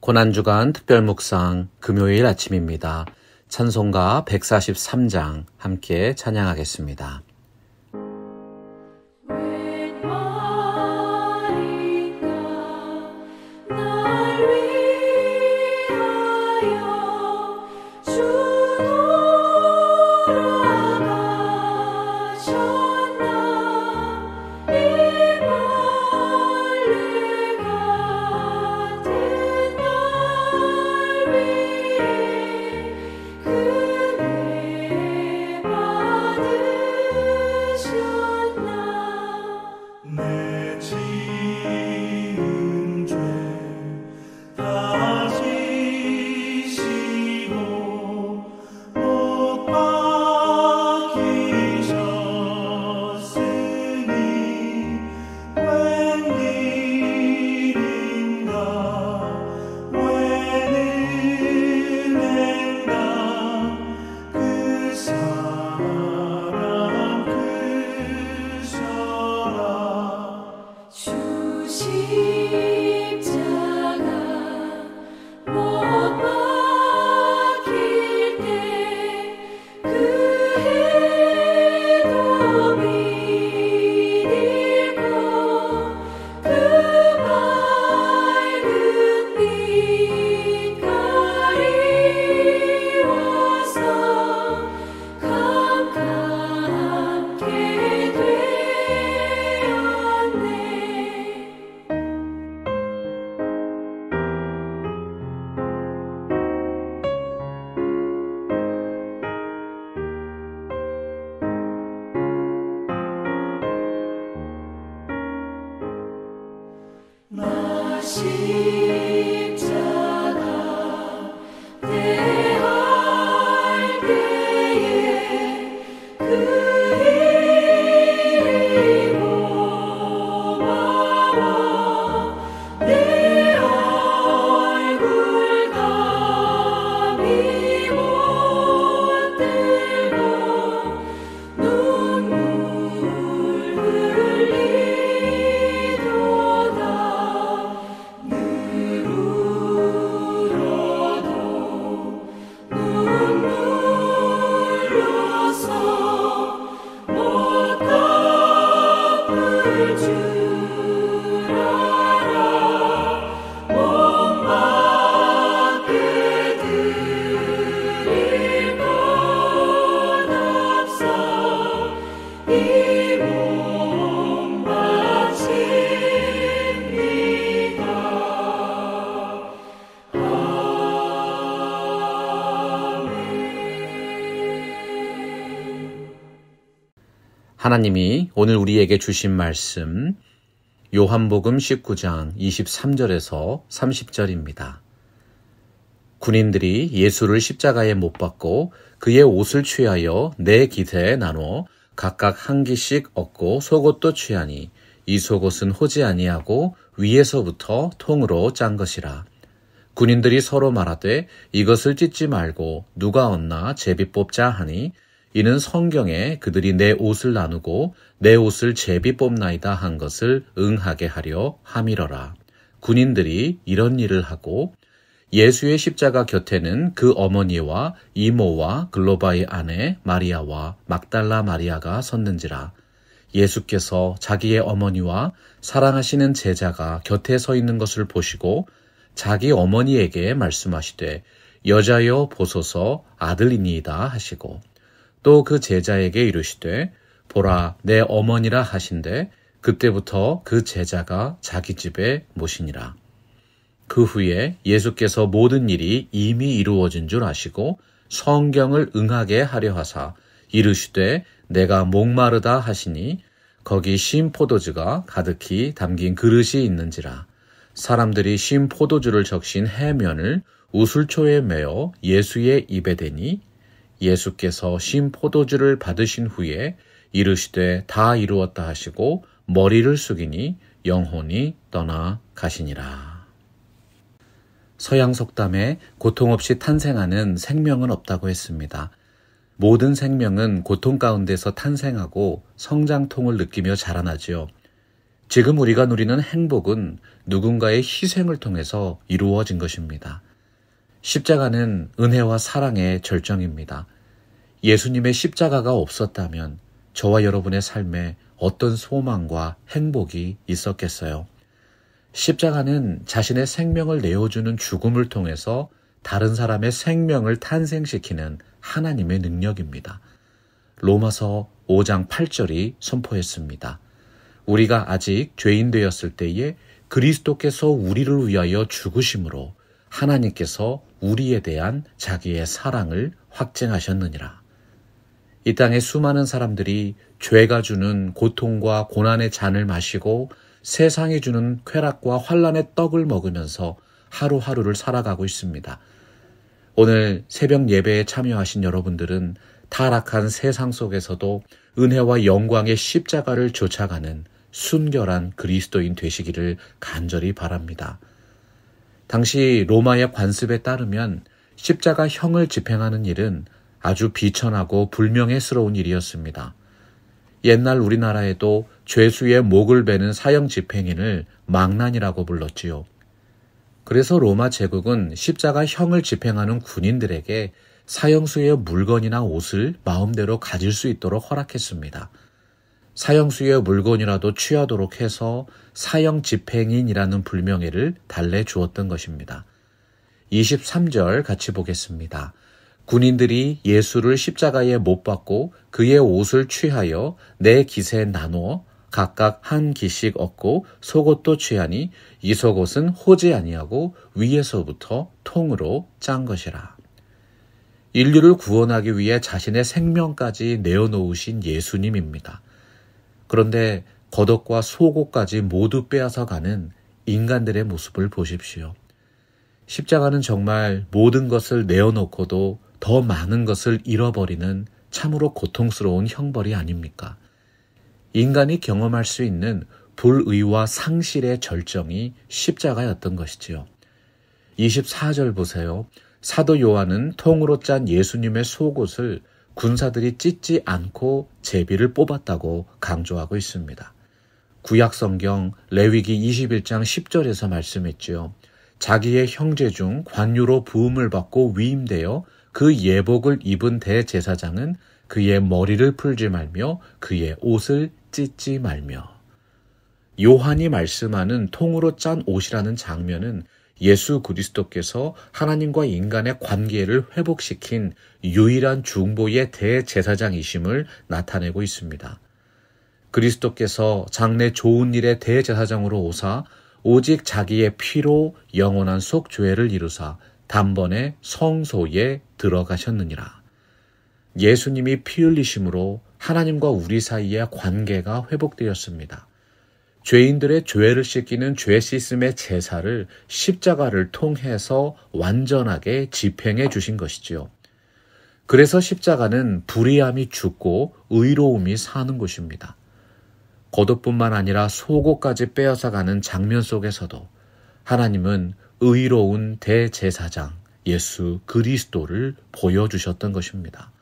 고난주간 특별묵상 금요일 아침입니다. 찬송가 143장 함께 찬양하겠습니다. 하나님이 오늘 우리에게 주신 말씀 요한복음 19장 23절에서 30절입니다. 군인들이 예수를 십자가에 못 박고 그의 옷을 취하여 네 기세에 나눠 각각 한 기씩 얻고 속옷도 취하니 이 속옷은 호지 아니하고 위에서부터 통으로 짠 것이라. 군인들이 서로 말하되 이것을 찢지 말고 누가 얻나 제비 뽑자 하니 이는 성경에 그들이 내 옷을 나누고 내 옷을 제비 뽑나이다 한 것을 응하게 하려 함이러라. 군인들이 이런 일을 하고 예수의 십자가 곁에는 그 어머니와 이모와 글로바의 아내 마리아와 막달라 마리아가 섰는지라. 예수께서 자기의 어머니와 사랑하시는 제자가 곁에 서 있는 것을 보시고 자기 어머니에게 말씀하시되 여자여 보소서 아들이니이다 하시고 또 그 제자에게 이르시되 보라 내 어머니라 하신대 그때부터 그 제자가 자기 집에 모시니라. 그 후에 예수께서 모든 일이 이미 이루어진 줄 아시고 성경을 응하게 하려 하사 이르시되 내가 목마르다 하시니 거기 신 포도주가 가득히 담긴 그릇이 있는지라. 사람들이 신 포도주를 적신 해면을 우슬초에 메어 예수의 입에 대니 예수께서 신 포도주를 받으신 후에 이르시되 다 이루었다 하시고 머리를 숙이니 영혼이 떠나 가시니라. 서양 속담에 고통 없이 탄생하는 생명은 없다고 했습니다. 모든 생명은 고통 가운데서 탄생하고 성장통을 느끼며 자라나지요. 지금 우리가 누리는 행복은 누군가의 희생을 통해서 이루어진 것입니다. 십자가는 은혜와 사랑의 절정입니다. 예수님의 십자가가 없었다면 저와 여러분의 삶에 어떤 소망과 행복이 있었겠어요? 십자가는 자신의 생명을 내어주는 죽음을 통해서 다른 사람의 생명을 탄생시키는 하나님의 능력입니다. 로마서 5장 8절이 선포했습니다. 우리가 아직 죄인 되었을 때에 그리스도께서 우리를 위하여 죽으심으로 하나님께서 우리에 대한 자기의 사랑을 확증하셨느니라. 이 땅의 수많은 사람들이 죄가 주는 고통과 고난의 잔을 마시고 세상이 주는 쾌락과 환란의 떡을 먹으면서 하루하루를 살아가고 있습니다. 오늘 새벽 예배에 참여하신 여러분들은 타락한 세상 속에서도 은혜와 영광의 십자가를 쫓아가는 순결한 그리스도인 되시기를 간절히 바랍니다. 당시 로마의 관습에 따르면 십자가형을 집행하는 일은 아주 비천하고 불명예스러운 일이었습니다. 옛날 우리나라에도 죄수의 목을 베는 사형 집행인을 망난이라고 불렀지요. 그래서 로마 제국은 십자가형을 집행하는 군인들에게 사형수의 물건이나 옷을 마음대로 가질 수 있도록 허락했습니다. 사형수의 물건이라도 취하도록 해서 사형 집행인이라는 불명예를 달래주었던 것입니다. 23절 같이 보겠습니다. 군인들이 예수를 십자가에 못 박고 그의 옷을 취하여 네 깃에 나누어 각각 한 깃씩 얻고 속옷도 취하니 이 속옷은 호지 아니하고 위에서부터 통으로 짠 것이라. 인류를 구원하기 위해 자신의 생명까지 내어놓으신 예수님입니다. 그런데 겉옷과 속옷까지 모두 빼앗아가는 인간들의 모습을 보십시오. 십자가는 정말 모든 것을 내어놓고도 더 많은 것을 잃어버리는 참으로 고통스러운 형벌이 아닙니까? 인간이 경험할 수 있는 불의와 상실의 절정이 십자가였던 것이지요. 24절 보세요. 사도 요한은 통으로 짠 예수님의 속옷을 군사들이 찢지 않고 제비를 뽑았다고 강조하고 있습니다. 구약성경 레위기 21장 10절에서 말씀했지요. 자기의 형제 중 관유로 부음을 받고 위임되어 그 예복을 입은 대제사장은 그의 머리를 풀지 말며 그의 옷을 찢지 말며. 요한이 말씀하는 통으로 짠 옷이라는 장면은 예수 그리스도께서 하나님과 인간의 관계를 회복시킨 유일한 중보의 대제사장이심을 나타내고 있습니다. 그리스도께서 장래 좋은 일의 대제사장으로 오사 오직 자기의 피로 영원한 속죄를 이루사 단번에 성소에 들어가셨느니라. 예수님이 피 흘리심으로 하나님과 우리 사이의 관계가 회복되었습니다. 죄인들의 죄를 씻기는 죄 씻음의 제사를 십자가를 통해서 완전하게 집행해 주신 것이지요. 그래서 십자가는 불의함이 죽고 의로움이 사는 곳입니다. 겉옷뿐만 아니라 속옷까지 빼앗아가는 장면 속에서도 하나님은 의로운 대제사장 예수 그리스도를 보여주셨던 것입니다.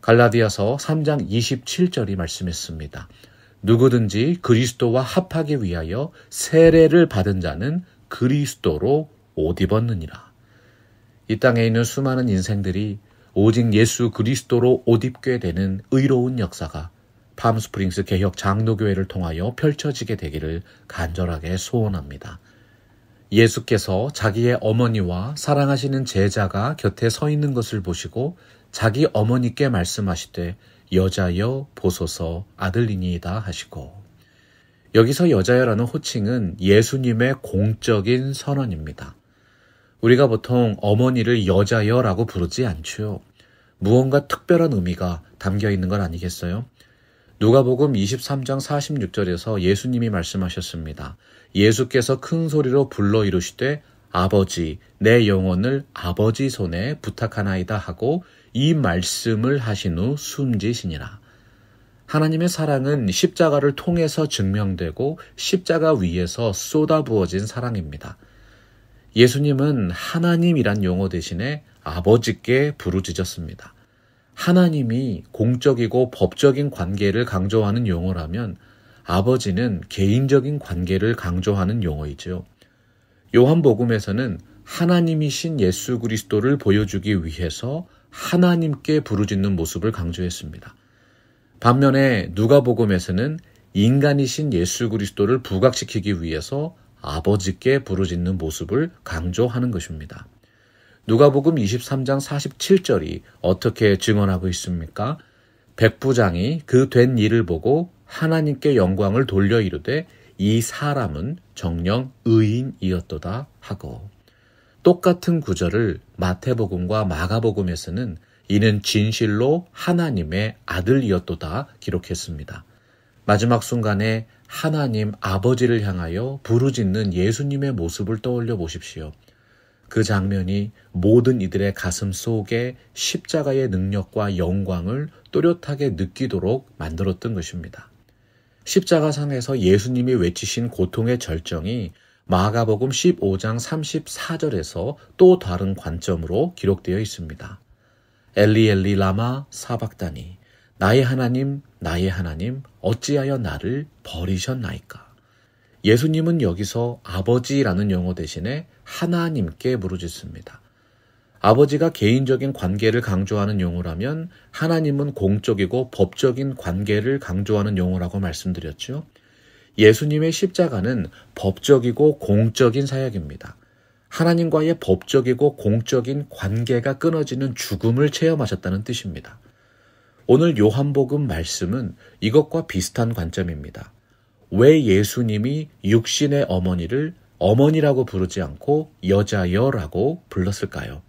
갈라디아서 3장 27절이 말씀했습니다. 누구든지 그리스도와 합하기 위하여 세례를 받은 자는 그리스도로 옷 입었느니라. 이 땅에 있는 수많은 인생들이 오직 예수 그리스도로 옷 입게 되는 의로운 역사가 팜스프링스 개혁 장로교회를 통하여 펼쳐지게 되기를 간절하게 소원합니다. 예수께서 자기의 어머니와 사랑하시는 제자가 곁에 서 있는 것을 보시고 자기 어머니께 말씀하시되 여자여 보소서 아들이니이다 하시고, 여기서 여자여라는 호칭은 예수님의 공적인 선언입니다. 우리가 보통 어머니를 여자여라고 부르지 않죠. 무언가 특별한 의미가 담겨 있는 건 아니겠어요? 누가복음 23장 46절에서 예수님이 말씀하셨습니다. 예수께서 큰 소리로 불러 이르시되 아버지 내 영혼을 아버지 손에 부탁하나이다 하고 이 말씀을 하신 후 숨지시니라. 하나님의 사랑은 십자가를 통해서 증명되고 십자가 위에서 쏟아부어진 사랑입니다. 예수님은 하나님이란 용어 대신에 아버지께 부르짖었습니다. 하나님이 공적이고 법적인 관계를 강조하는 용어라면 아버지는 개인적인 관계를 강조하는 용어이죠. 요한복음에서는 하나님이신 예수 그리스도를 보여주기 위해서 하나님께 부르짖는 모습을 강조했습니다. 반면에 누가복음에서는 인간이신 예수 그리스도를 부각시키기 위해서 아버지께 부르짖는 모습을 강조하는 것입니다. 누가복음 23장 47절이 어떻게 증언하고 있습니까? 백부장이 그 된 일을 보고 하나님께 영광을 돌려 이르되 이 사람은 정녕 의인이었도다 하고, 똑같은 구절을 마태복음과 마가복음에서는 이는 진실로 하나님의 아들이었도다 기록했습니다. 마지막 순간에 하나님 아버지를 향하여 부르짖는 예수님의 모습을 떠올려 보십시오. 그 장면이 모든 이들의 가슴 속에 십자가의 능력과 영광을 또렷하게 느끼도록 만들었던 것입니다. 십자가상에서 예수님이 외치신 고통의 절정이 마가복음 15장 34절에서 또 다른 관점으로 기록되어 있습니다. 엘리 엘리 라마 사박다니, 나의 하나님 어찌하여 나를 버리셨나이까. 예수님은 여기서 아버지라는 용어 대신에 하나님께 부르짖습니다. 아버지가 개인적인 관계를 강조하는 용어라면 하나님은 공적이고 법적인 관계를 강조하는 용어라고 말씀드렸죠. 예수님의 십자가는 법적이고 공적인 사역입니다. 하나님과의 법적이고 공적인 관계가 끊어지는 죽음을 체험하셨다는 뜻입니다. 오늘 요한복음 말씀은 이것과 비슷한 관점입니다. 왜 예수님이 육신의 어머니를 어머니라고 부르지 않고 여자여라고 불렀을까요?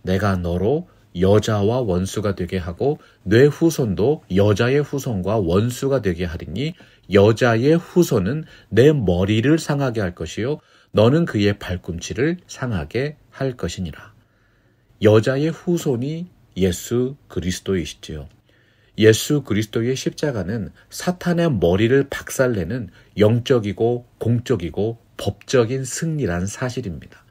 내가 너로 여자와 원수가 되게 하고 내 후손도 여자의 후손과 원수가 되게 하리니 여자의 후손은 내 머리를 상하게 할 것이요 너는 그의 발꿈치를 상하게 할 것이니라. 여자의 후손이 예수 그리스도이시지요. 예수 그리스도의 십자가는 사탄의 머리를 박살내는 영적이고 공적이고 법적인 승리란 사실입니다.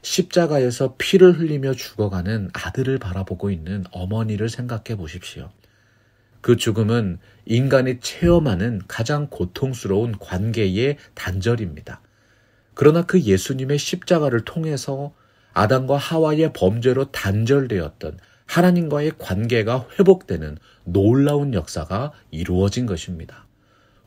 십자가에서 피를 흘리며 죽어가는 아들을 바라보고 있는 어머니를 생각해 보십시오. 그 죽음은 인간이 체험하는 가장 고통스러운 관계의 단절입니다. 그러나 그 예수님의 십자가를 통해서 아담과 하와의 범죄로 단절되었던 하나님과의 관계가 회복되는 놀라운 역사가 이루어진 것입니다.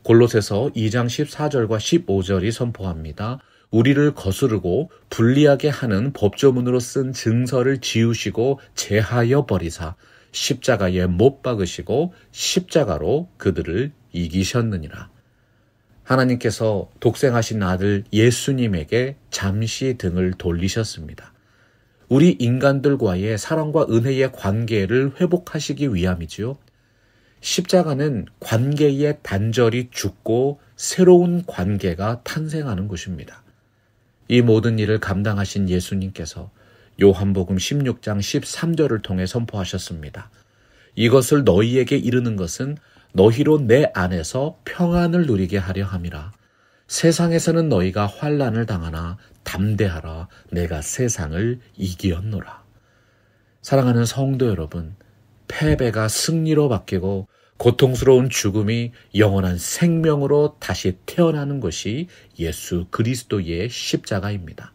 골로새서 2장 14절과 15절이 선포합니다. 우리를 거스르고 불리하게 하는 법조문으로 쓴 증서를 지우시고 제하여 버리사 십자가에 못 박으시고 십자가로 그들을 이기셨느니라. 하나님께서 독생하신 아들 예수님에게 잠시 등을 돌리셨습니다. 우리 인간들과의 사랑과 은혜의 관계를 회복하시기 위함이지요. 십자가는 관계의 단절이 죽고 새로운 관계가 탄생하는 곳입니다. 이 모든 일을 감당하신 예수님께서 요한복음 16장 13절을 통해 선포하셨습니다. 이것을 너희에게 이르는 것은 너희로 내 안에서 평안을 누리게 하려 함이라. 세상에서는 너희가 환난을 당하나 담대하라. 내가 세상을 이기었노라. 사랑하는 성도 여러분, 패배가 승리로 바뀌고 고통스러운 죽음이 영원한 생명으로 다시 태어나는 것이 예수 그리스도의 십자가입니다.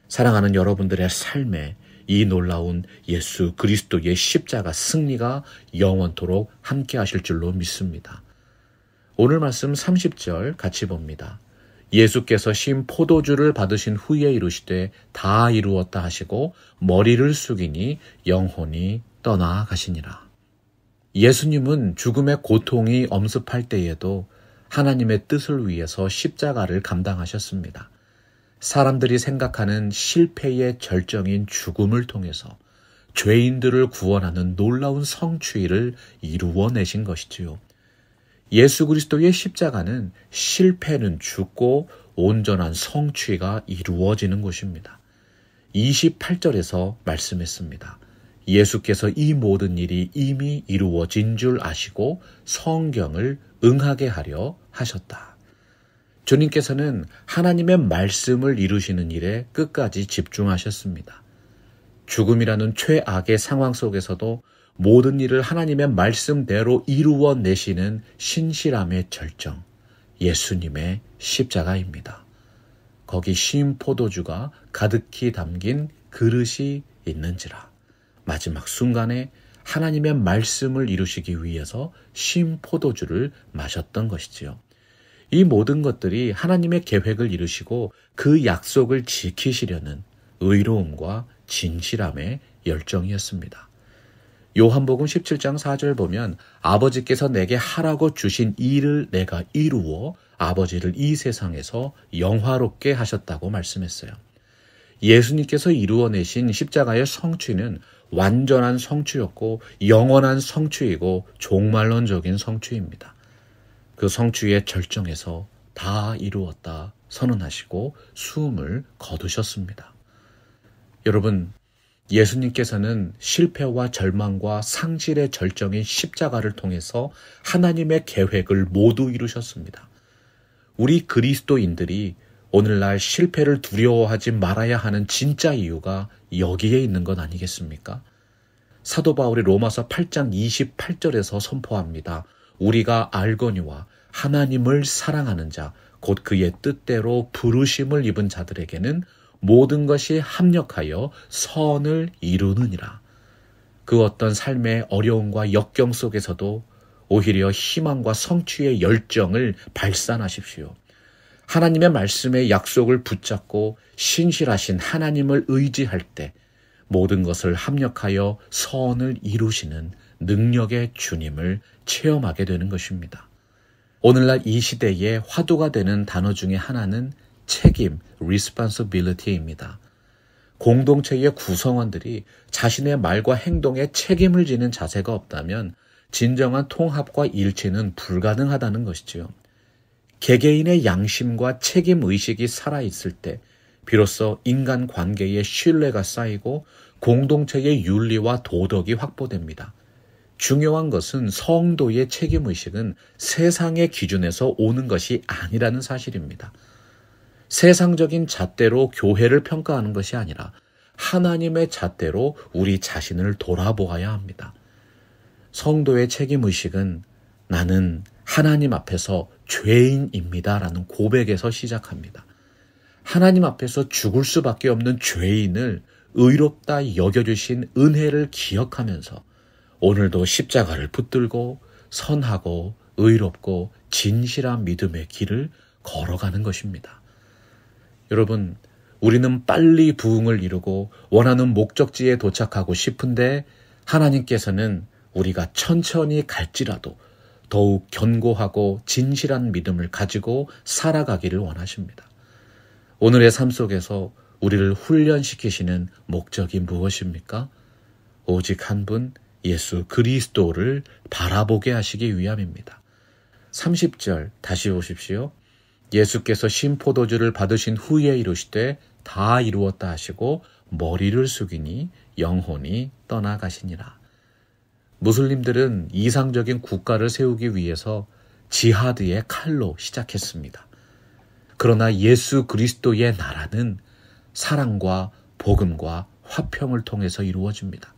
사랑하는 여러분들의 삶에 이 놀라운 예수 그리스도의 십자가 승리가 영원토록 함께 하실 줄로 믿습니다. 오늘 말씀 30절 같이 봅니다. 예수께서 신 포도주를 받으신 후에 이르시되 다 이루었다 하시고 머리를 숙이니 영혼이 떠나가시니라. 예수님은 죽음의 고통이 엄습할 때에도 하나님의 뜻을 위해서 십자가를 감당하셨습니다. 사람들이 생각하는 실패의 절정인 죽음을 통해서 죄인들을 구원하는 놀라운 성취를 이루어내신 것이지요. 예수 그리스도의 십자가는 실패는 죽고 온전한 성취가 이루어지는 곳입니다. 28절에서 말씀했습니다. 예수께서 이 모든 일이 이미 이루어진 줄 아시고 성경을 응하게 하려 하셨다. 주님께서는 하나님의 말씀을 이루시는 일에 끝까지 집중하셨습니다. 죽음이라는 최악의 상황 속에서도 모든 일을 하나님의 말씀대로 이루어내시는 신실함의 절정, 예수님의 십자가입니다. 거기 신 포도주가 가득히 담긴 그릇이 있는지라. 마지막 순간에 하나님의 말씀을 이루시기 위해서 신 포도주를 마셨던 것이지요. 이 모든 것들이 하나님의 계획을 이루시고 그 약속을 지키시려는 의로움과 진실함의 열정이었습니다. 요한복음 17장 4절 보면 아버지께서 내게 하라고 주신 일을 내가 이루어 아버지를 이 세상에서 영화롭게 하셨다고 말씀했어요. 예수님께서 이루어내신 십자가의 성취는 완전한 성취였고 영원한 성취이고 종말론적인 성취입니다. 그 성취의 절정에서 다 이루었다 선언하시고 숨을 거두셨습니다. 여러분, 예수님께서는 실패와 절망과 상실의 절정인 십자가를 통해서 하나님의 계획을 모두 이루셨습니다. 우리 그리스도인들이 오늘날 실패를 두려워하지 말아야 하는 진짜 이유가 여기에 있는 것 아니겠습니까? 사도 바울이 로마서 8장 28절에서 선포합니다. 우리가 알거니와 하나님을 사랑하는 자, 곧 그의 뜻대로 부르심을 입은 자들에게는 모든 것이 합력하여 선을 이루느니라. 그 어떤 삶의 어려움과 역경 속에서도 오히려 희망과 성취의 열정을 발산하십시오. 하나님의 말씀의 약속을 붙잡고 신실하신 하나님을 의지할 때 모든 것을 합력하여 선을 이루시는 능력의 주님을 체험하게 되는 것입니다. 오늘날 이 시대의 화두가 되는 단어 중에 하나는 책임, responsibility입니다. 공동체의 구성원들이 자신의 말과 행동에 책임을 지는 자세가 없다면 진정한 통합과 일치는 불가능하다는 것이지요. 개개인의 양심과 책임의식이 살아있을 때 비로소 인간관계의 신뢰가 쌓이고 공동체의 윤리와 도덕이 확보됩니다. 중요한 것은 성도의 책임의식은 세상의 기준에서 오는 것이 아니라는 사실입니다. 세상적인 잣대로 교회를 평가하는 것이 아니라 하나님의 잣대로 우리 자신을 돌아보아야 합니다. 성도의 책임의식은 나는 하나님 앞에서 죄인입니다라는 고백에서 시작합니다. 하나님 앞에서 죽을 수밖에 없는 죄인을 의롭다 여겨주신 은혜를 기억하면서 오늘도 십자가를 붙들고 선하고 의롭고 진실한 믿음의 길을 걸어가는 것입니다. 여러분, 우리는 빨리 부흥을 이루고 원하는 목적지에 도착하고 싶은데 하나님께서는 우리가 천천히 갈지라도 더욱 견고하고 진실한 믿음을 가지고 살아가기를 원하십니다. 오늘의 삶 속에서 우리를 훈련시키시는 목적이 무엇입니까? 오직 한 분 예수 그리스도를 바라보게 하시기 위함입니다. 30절 다시 보십시오. 예수께서 신포도주를 받으신 후에 이르시되 다 이루었다 하시고 머리를 숙이니 영혼이 떠나가시니라. 무슬림들은 이상적인 국가를 세우기 위해서 지하드의 칼로 시작했습니다. 그러나 예수 그리스도의 나라는 사랑과 복음과 화평을 통해서 이루어집니다.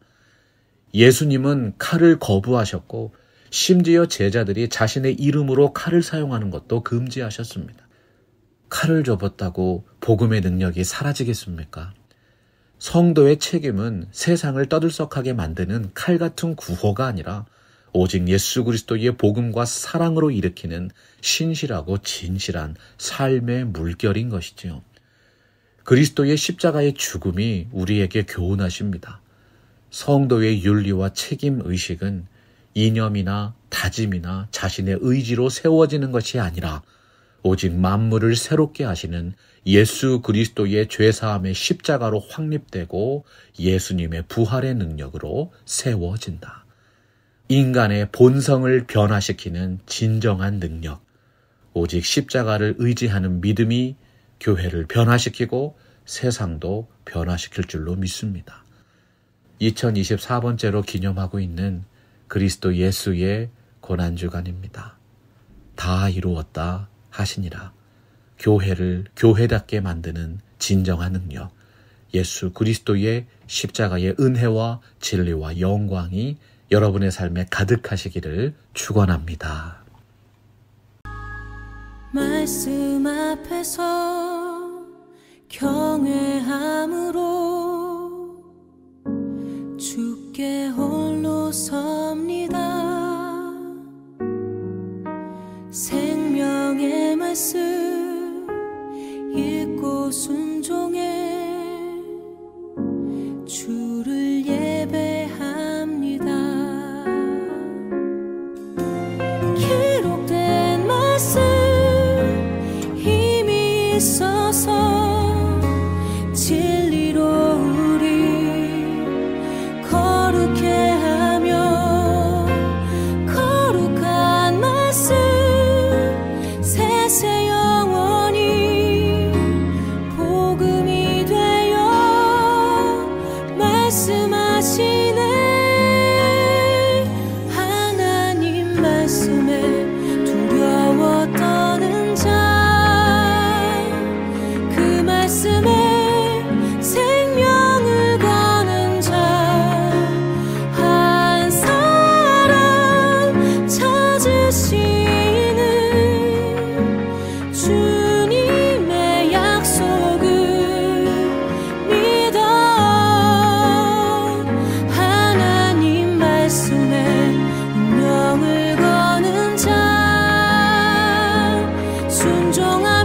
예수님은 칼을 거부하셨고 심지어 제자들이 자신의 이름으로 칼을 사용하는 것도 금지하셨습니다. 칼을 접었다고 복음의 능력이 사라지겠습니까? 성도의 책임은 세상을 떠들썩하게 만드는 칼 같은 구호가 아니라 오직 예수 그리스도의 복음과 사랑으로 일으키는 신실하고 진실한 삶의 물결인 것이지요. 그리스도의 십자가의 죽음이 우리에게 교훈하십니다. 성도의 윤리와 책임의식은 이념이나 다짐이나 자신의 의지로 세워지는 것이 아니라 오직 만물을 새롭게 하시는 예수 그리스도의 죄사함의 십자가로 확립되고 예수님의 부활의 능력으로 세워진다. 인간의 본성을 변화시키는 진정한 능력, 오직 십자가를 의지하는 믿음이 교회를 변화시키고 세상도 변화시킬 줄로 믿습니다. 2024번째로 기념하고 있는 그리스도 예수의 고난주간입니다. 다 이루었다 하시니라. 교회를 교회답게 만드는 진정한 능력, 예수 그리스도의 십자가의 은혜와 진리와 영광이 여러분의 삶에 가득하시기를 축원합니다. 말씀 앞에서 경외함으로 주께 홀로 섭니다. 생명의 말씀 읽고 순종해 주를 예배합니다. 기록된 말씀 힘이 있어서 진리로 우리 거룩해 하며 거룩한 말씀 세세 영원히 복음이 되어 말씀하시네. 하나님 말씀에 두려워 떠는 자 그 말씀에 생명을 거는 자 한 사람 찾으시는 주님의 약속을 믿어. 하나님 말씀에 운명을 거는 자 순종하